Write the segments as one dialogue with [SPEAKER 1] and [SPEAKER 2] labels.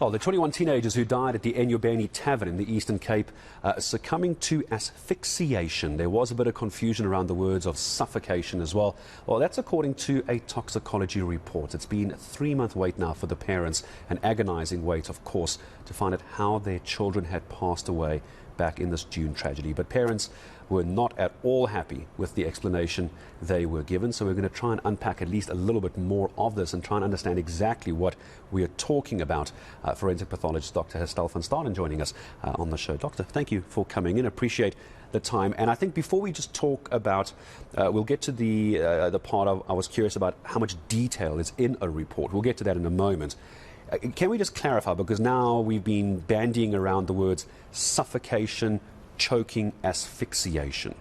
[SPEAKER 1] Well, the 21 teenagers who died at the Enyobeni Tavern in the Eastern Cape succumbing to asphyxiation. There was a bit of confusion around the words of suffocation as well. Well, that's according to a toxicology report. It's been a 3-month wait now for the parents, an agonizing wait, of course, to find out how their children had passed away back in this June tragedy. But parents were not at all happy with the explanation they were given. So we're going to try and unpack at least a little bit more of this and try and understand exactly what we are talking about. Forensic pathologist Dr. Hestelle van Staden joining us on the show. Doctor, thank you for coming in. Appreciate the time. And I think before we just talk about, we'll get to the part of, I was curious about how much detail is in a report. We'll get to that in a moment. Can we just clarify, because now we've been bandying around the words suffocation, choking, asphyxiation.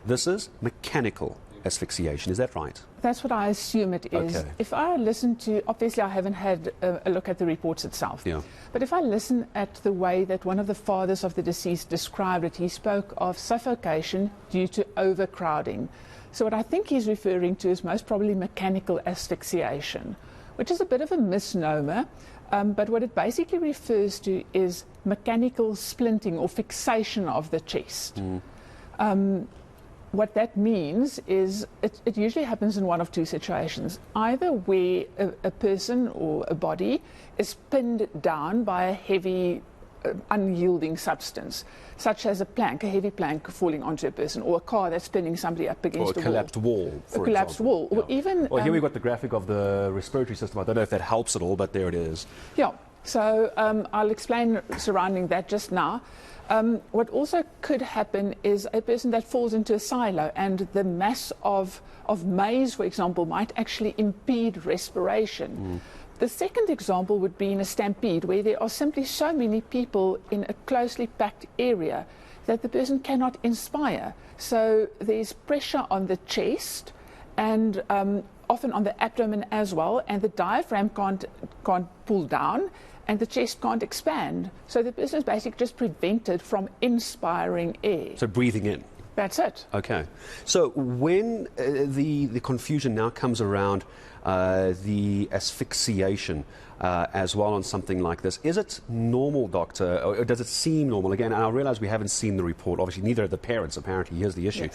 [SPEAKER 1] This is mechanical asphyxiation, is that right?
[SPEAKER 2] That's what I assume it is.
[SPEAKER 1] Okay.
[SPEAKER 2] If I listen to, obviously I haven't had a look at the reports itself, but if I listen at the way that one of the fathers of the deceased described it, he spoke of suffocation due to overcrowding. So what I think he's referring to is most probably mechanical asphyxiation, which is a bit of a misnomer. But what it basically refers to is mechanical splinting or fixation of the chest. What that means is it usually happens in one of two situations. Either where a person or a body is pinned down by a heavy, unyielding substance, such as a plank, a heavy plank falling onto a person, or a car that's pinning somebody up against
[SPEAKER 1] a collapsed wall, for
[SPEAKER 2] a collapsed
[SPEAKER 1] example.
[SPEAKER 2] wall, or even...
[SPEAKER 1] Well, here we've got the graphic of the respiratory system. I don't know if that helps at all, but there it is.
[SPEAKER 2] Yeah, so I'll explain surrounding that just now. What also could happen is a person that falls into a silo, and the mass of maize, for example, might actually impede respiration. The second example would be in a stampede, where there are simply so many people in a closely packed area that the person cannot inspire. So there's pressure on the chest and often on the abdomen as well, and the diaphragm can't pull down and the chest can't expand. So the person is basically just prevented from inspiring air.
[SPEAKER 1] So breathing in.
[SPEAKER 2] That's it.
[SPEAKER 1] Okay. So when the confusion now comes around the asphyxiation as well on something like this, is it normal, doctor, or does it seem normal? Again, I realize we haven't seen the report. Obviously, neither of the parents, apparently. Here's the issue.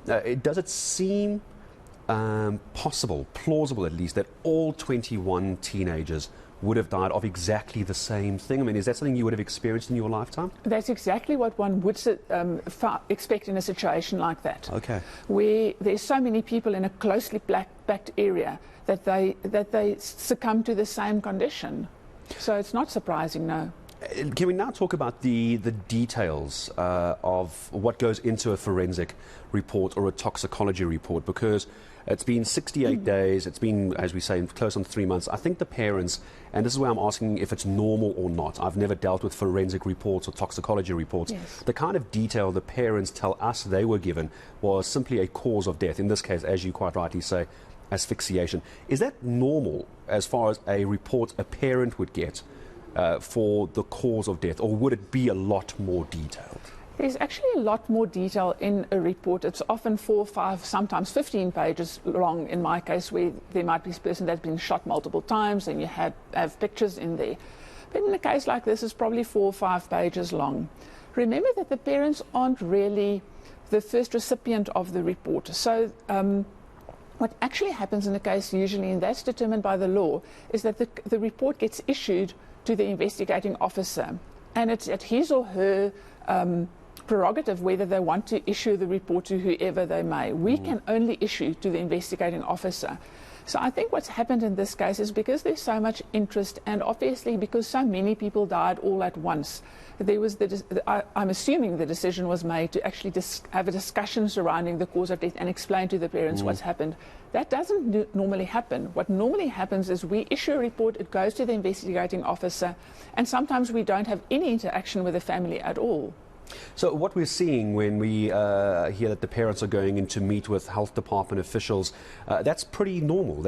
[SPEAKER 1] Yes. Does it seem possible, plausible at least, that all 21 teenagers would have died of exactly the same thing? I mean, is that something you would have experienced in your lifetime? That's
[SPEAKER 2] exactly what one would expect in a situation like that.
[SPEAKER 1] Okay.
[SPEAKER 2] Where there's so many people in a closely packed area that they succumb to the same condition. So it's not surprising, no.
[SPEAKER 1] Can we now talk about the details of what goes into a forensic report or a toxicology report? Because it's been 68 days, it's been, as we say, close on 3 months. I think the parents, and this is where I'm asking if it's normal or not. I've never dealt with forensic reports or toxicology reports.
[SPEAKER 2] Yes.
[SPEAKER 1] The kind of detail the parents tell us they were given was simply a cause of death. In this case, as you quite rightly say, asphyxiation. Is that normal as far as a report a parent would get for the cause of death, or would it be a lot more detailed?
[SPEAKER 2] There's actually a lot more detail in a report. It's often 4, 5, sometimes 15 pages long in my case, where there might be a person that's been shot multiple times and you have pictures in there. But in a case like this, it's probably 4 or 5 pages long. Remember that the parents aren't really the first recipient of the report. So what actually happens in a case usually, and that's determined by the law, is that the report gets issued to the investigating officer, and it's at his or her prerogative whether they want to issue the report to whoever they may. We can only issue to the investigating officer. So I think what's happened in this case is because there's so much interest, and obviously because so many people died all at once, there was I'm assuming the decision was made to actually have a discussion surrounding the cause of death and explain to the parents what's happened. That doesn't normally happen. What normally happens is we issue a report, it goes to the investigating officer, and sometimes we don't have any interaction with the family at all.
[SPEAKER 1] So what we're seeing when we hear that the parents are going in to meet with health department officials, that's pretty normal.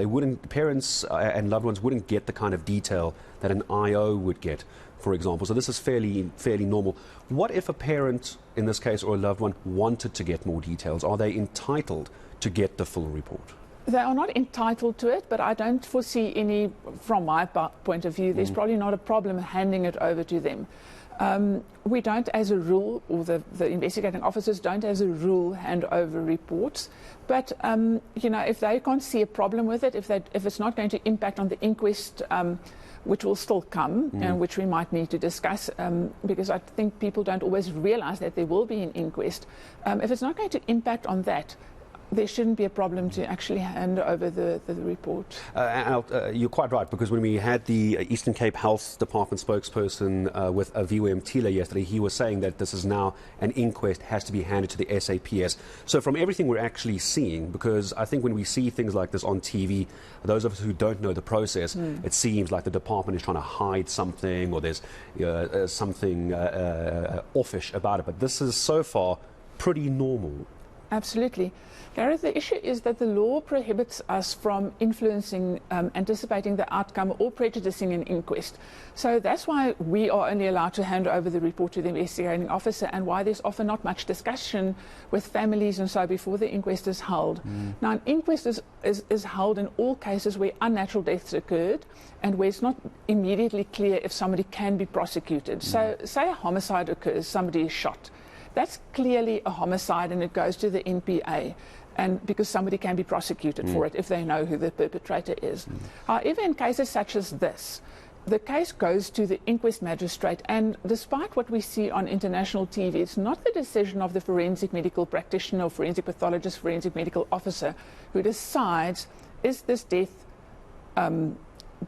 [SPEAKER 1] Parents and loved ones wouldn't get the kind of detail that an IO would get, for example. So this is fairly normal. What if a parent, in this case, or a loved one, wanted to get more details? Are they entitled to get the full report?
[SPEAKER 2] They are not entitled to it, but I don't foresee any, from my point of view, there's probably not a problem handing it over to them. We don't, as a rule, or the investigating officers don't, as a rule, hand over reports. But, you know, if they can't see a problem with it, if it's not going to impact on the inquest, which will still come, and which we might need to discuss, because I think people don't always realize that there will be an inquest. If it's not going to impact on that, there shouldn't be a problem to actually hand over the report.
[SPEAKER 1] You're quite right, because when we had the Eastern Cape Health Department spokesperson with Aviwe Mtila yesterday, he was saying that this is now an inquest, has to be handed to the SAPS. So from everything we're actually seeing, because I think when we see things like this on TV, those of us who don't know the process, it seems like the department is trying to hide something, or there's something offish about it. But this is so far pretty normal.
[SPEAKER 2] Absolutely. Gareth, the issue is that the law prohibits us from influencing, anticipating the outcome or prejudicing an inquest. So that's why we are only allowed to hand over the report to the investigating officer, and why there's often not much discussion with families and so before the inquest is held. Now, an inquest is held in all cases where unnatural deaths occurred and where it's not immediately clear if somebody can be prosecuted. So say a homicide occurs, somebody is shot. That's clearly a homicide, and it goes to the NPA, and because somebody can be prosecuted for it if they know who the perpetrator is. However, in cases such as this, the case goes to the inquest magistrate, and despite what we see on international TV, it's not the decision of the forensic medical practitioner or forensic pathologist, forensic medical officer who decides, is this death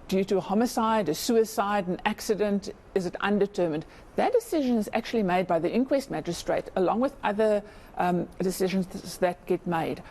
[SPEAKER 2] due to a homicide, a suicide, an accident, is it undetermined? That decision is actually made by the inquest magistrate, along with other decisions that get made.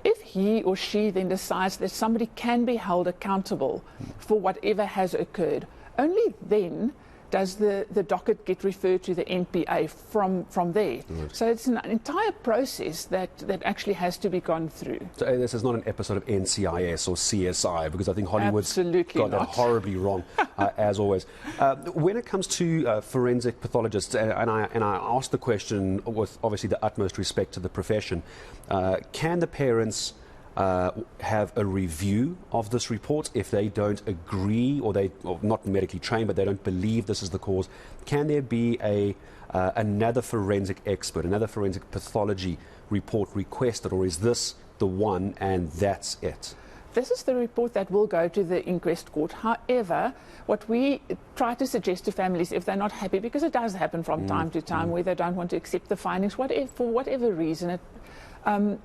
[SPEAKER 2] If he or she then decides that somebody can be held accountable for whatever has occurred, only then does the docket get referred to the NPA from there. So it's an entire process that actually has to be gone through.
[SPEAKER 1] So this is not an episode of NCIS or CSI, because I think Hollywood's got that horribly wrong, as always. When it comes to forensic pathologists, and I ask the question with obviously the utmost respect to the profession, can the parents have a review of this report if they don't agree, or not medically trained, but they don't believe this is the cause? Can there be another forensic expert, another forensic pathology report requested, or is this the one and that's it?
[SPEAKER 2] This is the report that will go to the inquest court. However, what we try to suggest to families, if they're not happy, because it does happen from time to time where they don't want to accept the findings, for whatever reason,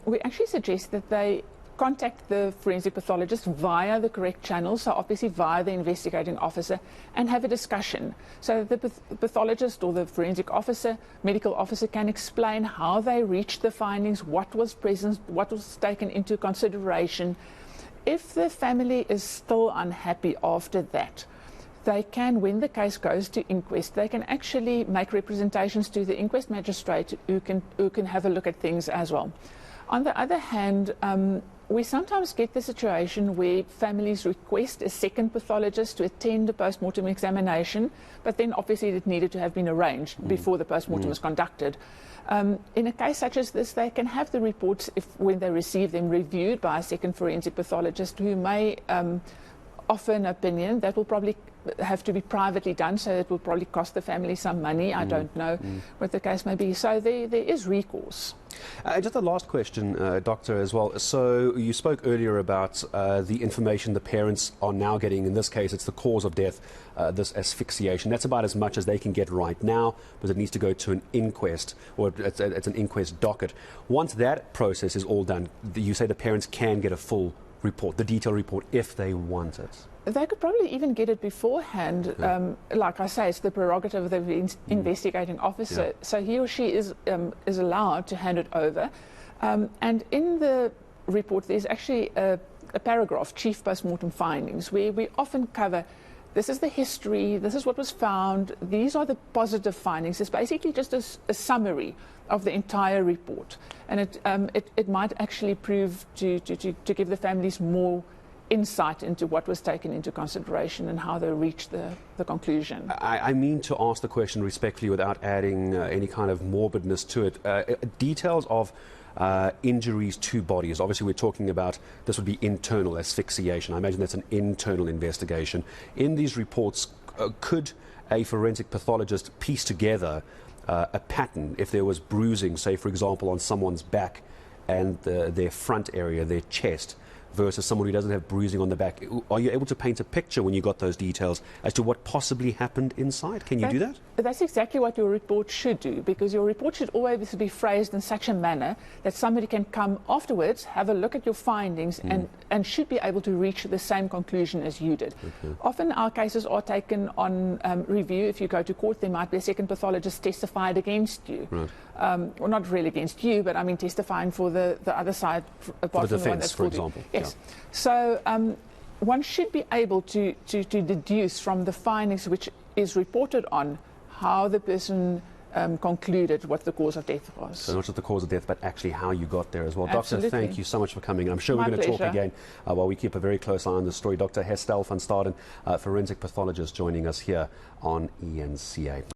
[SPEAKER 2] we actually suggest that they contact the forensic pathologist via the correct channel, so obviously via the investigating officer, and have a discussion. So the pathologist or the forensic officer, medical officer, can explain how they reached the findings, what was present, what was taken into consideration. If the family is still unhappy after that, they can, when the case goes to inquest, they can actually make representations to the inquest magistrate who can have a look at things as well. On the other hand, we sometimes get the situation where families request a second pathologist to attend a post-mortem examination, but then obviously it needed to have been arranged before the post-mortem was conducted. In a case such as this, they can have the reports, when they receive them, reviewed by a second forensic pathologist who may offer an opinion that will probably have to be privately done, so it will probably cost the family some money. I don't know what the case may be. So there is recourse.
[SPEAKER 1] Just a last question, Doctor, as well. So you spoke earlier about the information the parents are now getting. In this case, it's the cause of death, this asphyxiation. That's about as much as they can get right now, because it needs to go to an inquest, or it's an inquest docket. Once that process is all done, you say the parents can get a full report, the detailed report, if they want it.
[SPEAKER 2] They could probably even get it beforehand. Like I say, it's the prerogative of the investigating officer. So he or she is allowed to hand it over. And in the report, there's actually a paragraph, Chief Postmortem Findings, where we often cover, this is the history, this is what was found, these are the positive findings. It's basically just a summary of the entire report. And it might actually prove to give the families more insight into what was taken into consideration and how they reached the conclusion.
[SPEAKER 1] I mean to ask the question respectfully without adding any kind of morbidness to it. Details of injuries to bodies. Obviously, we're talking about this would be internal asphyxiation. I imagine that's an internal investigation. In these reports, could a forensic pathologist piece together a pattern if there was bruising, say, for example, on someone's back and their front area, their chest, versus someone who doesn't have bruising on the back? Are you able to paint a picture when you got those details as to what possibly happened inside? Can you do that?
[SPEAKER 2] That's exactly what your report should do, because your report should always be phrased in such a manner that somebody can come afterwards, have a look at your findings and should be able to reach the same conclusion as you did. Okay. Often our cases are taken on review. If you go to court, there might be a second pathologist testified against you. Right. Well, not really against you, but I mean testifying for the other side, apart
[SPEAKER 1] for the
[SPEAKER 2] from the one
[SPEAKER 1] defence,
[SPEAKER 2] that's
[SPEAKER 1] for example.
[SPEAKER 2] Yes. Yeah. So one should be able to deduce from the findings which is reported on how the person concluded what the cause of death was.
[SPEAKER 1] So not just the cause of death, but actually how you got there as well.
[SPEAKER 2] Absolutely.
[SPEAKER 1] Doctor, thank you so much for coming. I'm sure
[SPEAKER 2] My
[SPEAKER 1] we're going to
[SPEAKER 2] pleasure.
[SPEAKER 1] talk again while we keep a very close eye on the story. Dr. Hestelle van Staden, forensic pathologist, joining us here on eNCA.